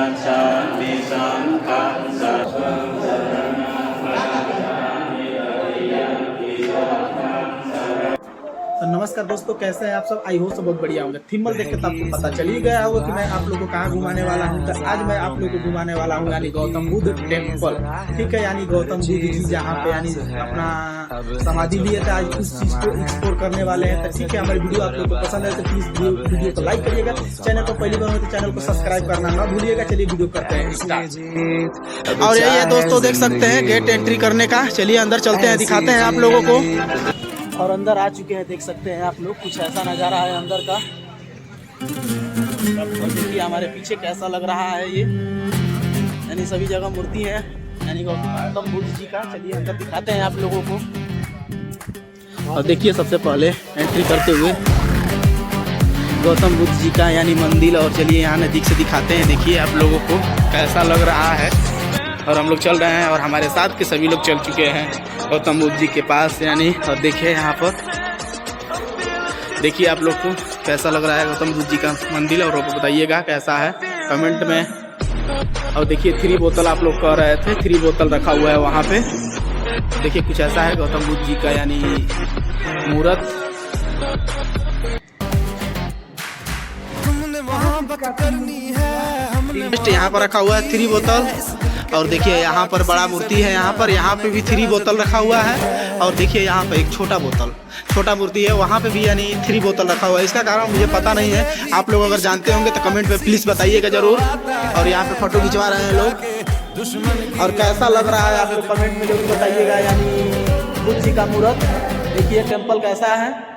गच्छामि संघं सर्वं तो नमस्कार दोस्तों, कैसे हैं आप सब। आई होप सब बहुत बढ़िया होंगे। थीमल देख के तो आपको पता चल ही गया होगा कि मैं आप लोगों को कहाँ घुमाने वाला हूँ। तो आज मैं आप लोगों को घुमाने वाला हूँ यानी गौतम बुद्ध टेम्पल। ठीक है, यानी गौतम बुद्ध जी जहाँ पे यानी अपना समाधि लिए थे, आज उस चीज को एक्सप्लोर करने वाले हैं। तो ठीक है, हमारी वीडियो आप लोगों को पसंद है तो प्लीज वीडियो को लाइक करिएगा। चैनल को पहली बार हो तो चैनल को सब्सक्राइब करना ना भूलिएगा। चलिए वीडियो करते हैं स्टार्ट। और यही है दोस्तों, देख सकते हैं गेट एंट्री करने का। चलिए अंदर चलते हैं, दिखाते हैं आप लोगों को। और अंदर आ चुके हैं, देख सकते हैं आप लोग। कुछ ऐसा नज़ारा है अंदर का। और देखिए हमारे पीछे कैसा लग रहा है ये, यानी सभी जगह मूर्ति है यानी गौतम बुद्ध जी का। चलिए अंदर दिखाते हैं आप लोगों को। और देखिए सबसे पहले एंट्री करते हुए गौतम बुद्ध जी का यानी मंदिर। और चलिए यहाँ नज़दीक से दिखाते हैं, देखिए आप लोगों को कैसा लग रहा है। और हम लोग चल रहे हैं और हमारे साथ के सभी लोग चल चुके हैं गौतम बुद्ध जी के पास यानी। और देखिए यहाँ पर, देखिए आप लोग को कैसा लग रहा है गौतम बुद्ध जी का मंदिर। और बताइएगा कैसा है कमेंट में। और देखिए 3 बोतल आप लोग कह रहे थे, 3 बोतल रखा हुआ है वहाँ पे। देखिए कुछ ऐसा है गौतम बुद्ध जी का यानी मूर्त। यहाँ पर रखा हुआ है 3 बोतल। और देखिए यहाँ पर बड़ा मूर्ति है, यहाँ पे भी 3 बोतल रखा हुआ है। और देखिए यहाँ पे एक छोटा मूर्ति है, वहाँ पे भी यानी 3 बोतल रखा हुआ है। इसका कारण मुझे पता नहीं है, आप लोग अगर जानते होंगे तो कमेंट पे प्लीज़ बताइएगा ज़रूर। और यहाँ पे फोटो खिंचवा रहे हैं लोग। और कैसा लग रहा है आप लोग कमेंट में जरूर बताइएगा यानी बुद्ध जी का मूर्त। देखिए टेम्पल कैसा है।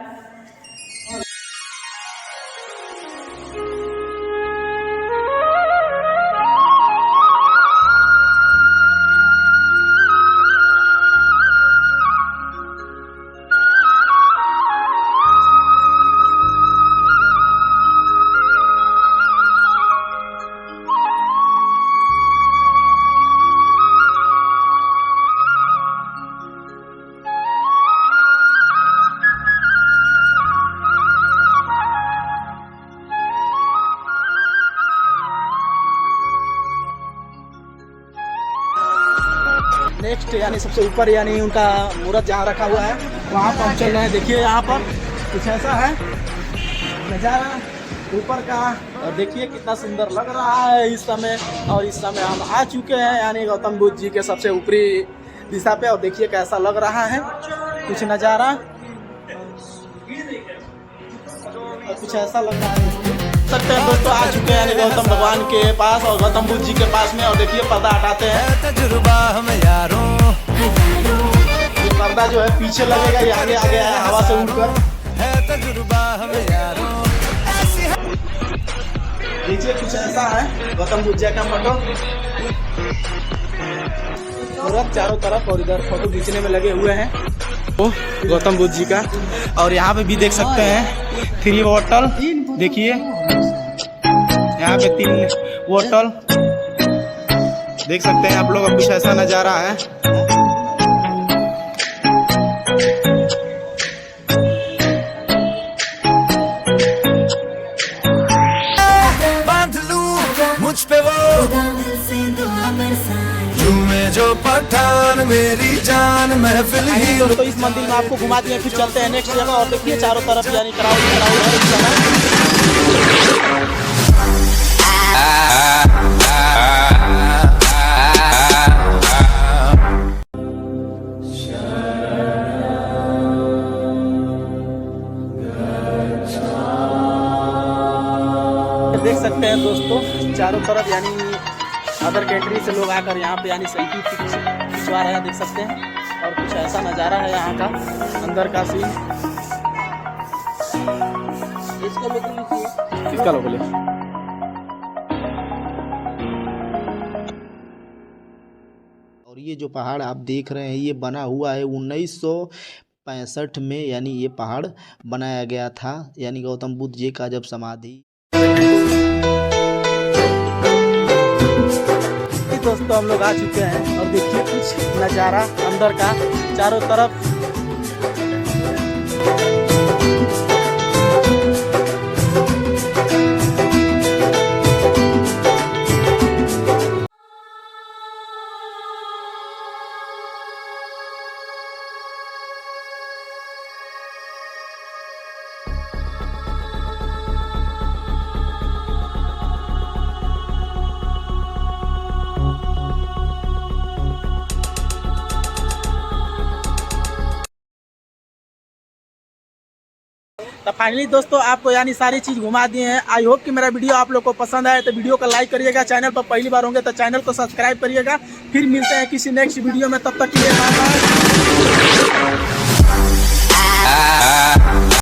नेक्स्ट यानी सबसे ऊपर यानी उनका मूर्त जहाँ रखा हुआ है वहाँ पर हम चल रहे हैं। देखिए यहाँ पर कुछ ऐसा है नज़ारा ऊपर का। और देखिए कितना सुंदर लग रहा है इस समय। और इस समय हम आ चुके हैं यानी गौतम बुद्ध जी के सबसे ऊपरी दिशा पे। और देखिए कैसा लग रहा है कुछ नज़ारा। और कुछ ऐसा लग रहा है सकते हैं दोस्तों, आ चुके हैं गौतम भगवान के पास और गौतम बुद्ध जी के पास में। और देखिए पर्दा हटाते हैं। तजुर्बा हम यारों, ये पर्दा जो है पीछे लगेगा, ये आगे आगे हवा से उड़कर है। तजुर्बा हम यारों, देखिए कुछ ऐसा है गौतम बुद्ध जी का फोटो पूरा चारों तरफ। और इधर फोटो खींचने में लगे हुए हैं गौतम बुद्ध जी का। और यहाँ पे भी देख सकते हैं 3 बोतल। देखिए यहाँ पे 3 बोतल देख सकते हैं आप लोग। कुछ ऐसा नज़ारा है। बांध लूं मुझ पे वो जो पठान मेरी जान महफिल ही। तो इस मंदिर में आपको घुमा दिए, फिर चलते हैं नेक्स्ट जगह। और देखिए चारों तरफ यानी क्राउड है इस समय। देख सकते हैं दोस्तों चारों तरफ यानी अदर कंट्री से लोग आकर यहाँ पे यानी सेल्फी खिंचवा रहे हैं, देख सकते हैं। और कुछ ऐसा नज़ारा है यहाँ का अंदर का सीन। किसका लोग बोले। और ये जो पहाड़ आप देख रहे हैं ये बना हुआ है 1965 में। यानी ये पहाड़ बनाया गया था यानी गौतम बुद्ध जी का जब समाधि। दोस्तों हम लोग आ चुके हैं और देखिए कुछ नज़ारा अंदर का चारों तरफ। फाइनली दोस्तों आपको यानी सारी चीज घुमा दिए हैं। आई होप कि मेरा वीडियो आप लोग को पसंद आए तो वीडियो को लाइक करिएगा, चैनल पर पहली बार होंगे तो चैनल को सब्सक्राइब करिएगा। फिर मिलते हैं किसी नेक्स्ट वीडियो में, तब तक के लिए बाय बाय।